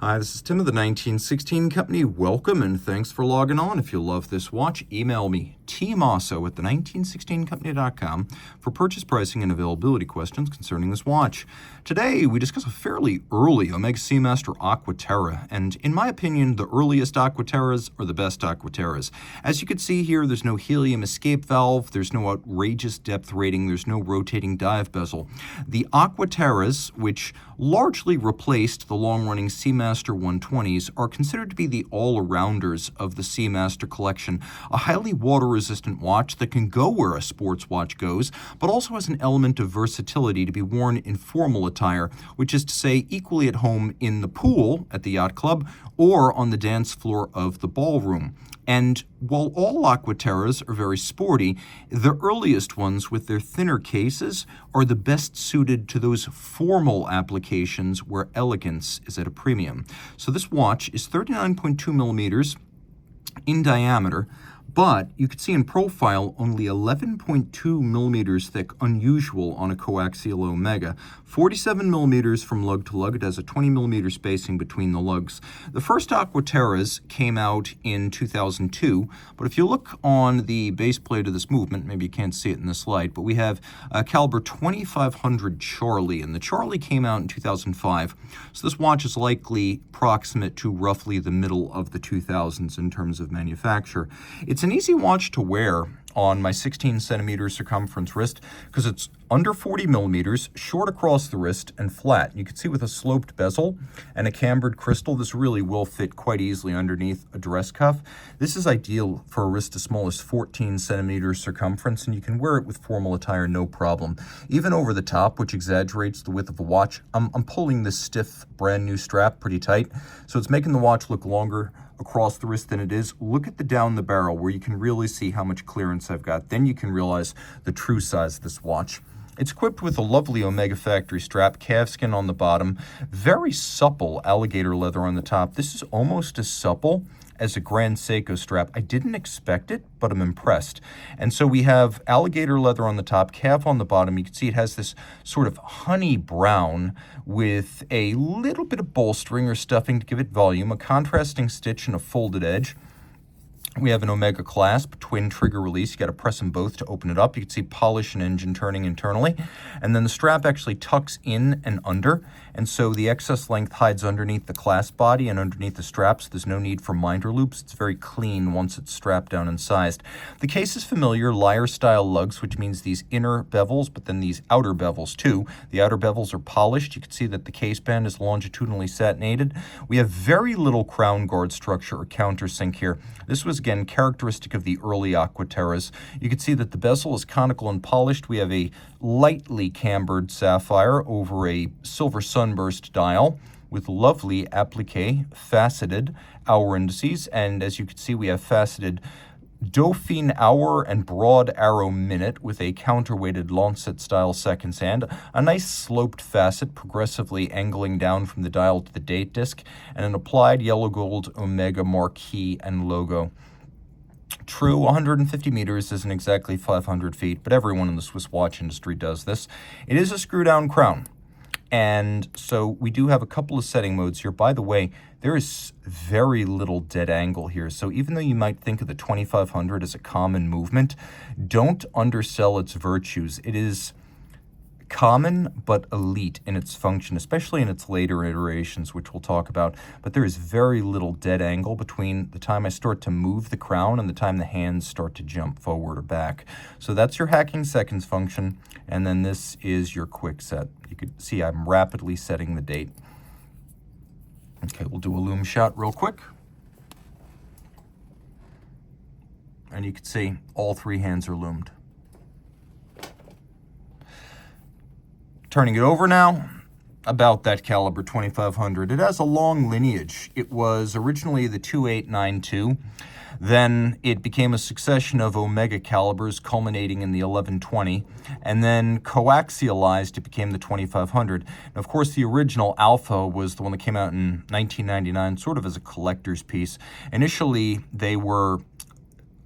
Hi, this is Tim of the 1916 Company. Welcome and thanks for logging on. If you love this watch, email me, Team Mosso at the1916company.com for purchase pricing and availability questions concerning this watch. Today, we discuss a fairly early Omega Seamaster Aqua Terra, and in my opinion, the earliest Aqua Terras are the best Aqua Terras. As you can see here, there's no helium escape valve, there's no outrageous depth rating, there's no rotating dive bezel. The Aqua Terras, which largely replaced the long-running Seamaster 120s, are considered to be the all-arounders of the Seamaster collection, a highly water-resistant watch that can go where a sports watch goes, but also has an element of versatility to be worn in formal attire, which is to say equally at home in the pool at the yacht club or on the dance floor of the ballroom. And while all Aqua Terras are very sporty, the earliest ones with their thinner cases are the best suited to those formal applications where elegance is at a premium. So this watch is 39.2 millimeters in diameter, but you can see in profile only 11.2 millimeters thick, unusual on a coaxial Omega. 47 millimeters from lug to lug. It has a 20 millimeter spacing between the lugs. The first Aqua Terras came out in 2002, but if you look on the base plate of this movement, maybe you can't see it in this light, but we have a caliber 2500 Charlie, and the Charlie came out in 2005, so this watch is likely proximate to roughly the middle of the 2000s in terms of manufacture. It's an easy watch to wear on my 16 centimeter circumference wrist because it's under 40 millimeters, short across the wrist, and flat. You can see with a sloped bezel and a cambered crystal, this really will fit quite easily underneath a dress cuff. This is ideal for a wrist as small as 14 centimeters circumference, and you can wear it with formal attire no problem. Even over the top, which exaggerates the width of the watch, I'm pulling this stiff brand new strap pretty tight, so it's making the watch look longer across the wrist than it is. Look at the down the barrel where you can really see how much clearance I've got. Then you can realize the true size of this watch. It's equipped with a lovely Omega factory strap, calfskin on the bottom, very supple alligator leather on the top. This is almost as supple as a Grand Seiko strap. I didn't expect it, but I'm impressed. And so we have alligator leather on the top, calf on the bottom. You can see it has this sort of honey brown with a little bit of bolstering or stuffing to give it volume, a contrasting stitch and a folded edge. We have an Omega clasp, twin trigger release. You got to press them both to open it up. You can see polish and engine turning internally. And then the strap actually tucks in and under. And so the excess length hides underneath the clasp body and underneath the straps. There's no need for minder loops. It's very clean once it's strapped down and sized. The case is familiar, lyre style lugs, which means these inner bevels, but then these outer bevels too. The outer bevels are polished. You can see that the case band is longitudinally satinated. We have very little crown guard structure or countersink here. This was again characteristic of the early Aqua Terras. You can see that the bezel is conical and polished. We have a lightly cambered sapphire over a silver sunburst dial with lovely applique faceted hour indices, and as you can see we have faceted Dauphine hour and broad arrow minute with a counterweighted lancet style seconds hand, a nice sloped facet progressively angling down from the dial to the date disc, and an applied yellow gold Omega marquee and logo. True, 150 meters isn't exactly 500 feet, but everyone in the Swiss watch industry does this. It is a screw-down crown, and so we do have a couple of setting modes here. By the way, there is very little dead angle here, so even though you might think of the 2500 as a common movement, don't undersell its virtues. It is common but elite in its function, especially in its later iterations, which we'll talk about. But there is very little dead angle between the time I start to move the crown and the time the hands start to jump forward or back. So that's your hacking seconds function, and then this is your quick set. You can see I'm rapidly setting the date. Okay, we'll do a loom shot real quick. And you can see all three hands are loomed. Turning it over now, about that caliber 2500. It has a long lineage. It was originally the 2892. Then it became a succession of Omega calibers culminating in the 1120, and then coaxialized, it became the 2500. And of course, the original Alpha was the one that came out in 1999, sort of as a collector's piece. Initially, they were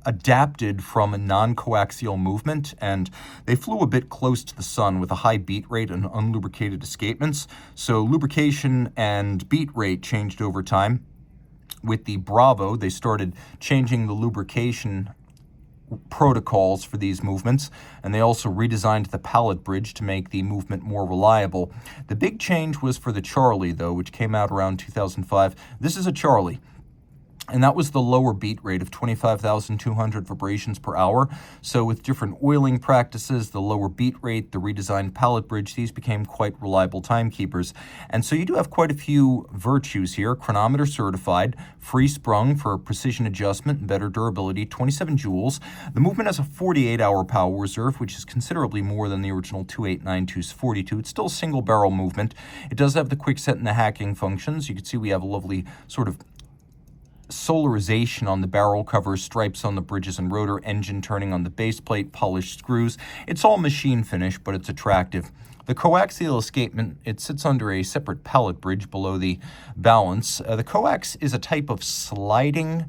adapted from a non-coaxial movement, and they flew a bit close to the sun with a high beat rate and unlubricated escapements. So lubrication and beat rate changed over time. With the Bravo, they started changing the lubrication protocols for these movements, and they also redesigned the pallet bridge to make the movement more reliable. The big change was for the Charlie, though, which came out around 2005. This is a Charlie, and that was the lower beat rate of 25,200 vibrations per hour. So with different oiling practices, the lower beat rate, the redesigned pallet bridge, these became quite reliable timekeepers. And so you do have quite a few virtues here. Chronometer certified, free sprung for precision adjustment and better durability, 27 joules. The movement has a 48-hour power reserve, which is considerably more than the original 2892's 42. It's still a single barrel movement. It does have the quick set and the hacking functions. You can see we have a lovely sort of solarization on the barrel cover, stripes on the bridges and rotor, engine turning on the base plate, polished screws. It's all machine finish, but it's attractive. The coaxial escapement, it sits under a separate pallet bridge below the balance. The coax is a type of sliding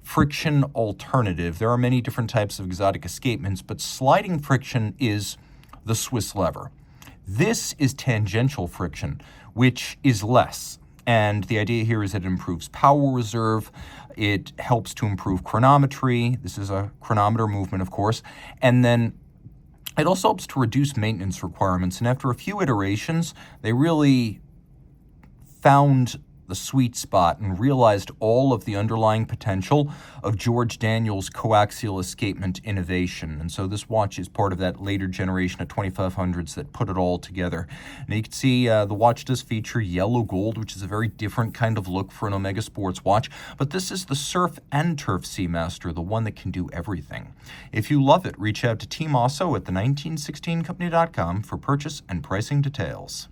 friction alternative. There are many different types of exotic escapements, but sliding friction is the Swiss lever. This is tangential friction, which is less. And the idea here is that it improves power reserve, it helps to improve chronometry. This is a chronometer movement, of course. And then it also helps to reduce maintenance requirements. And after a few iterations, they really found the sweet spot and realized all of the underlying potential of George Daniels' coaxial escapement innovation. And so this watch is part of that later generation of 2500s that put it all together. And you can see the watch does feature yellow gold, which is a very different kind of look for an Omega sports watch. But this is the Surf and Turf Seamaster, the one that can do everything. If you love it, reach out to Team Mosso at the 1916company.com for purchase and pricing details.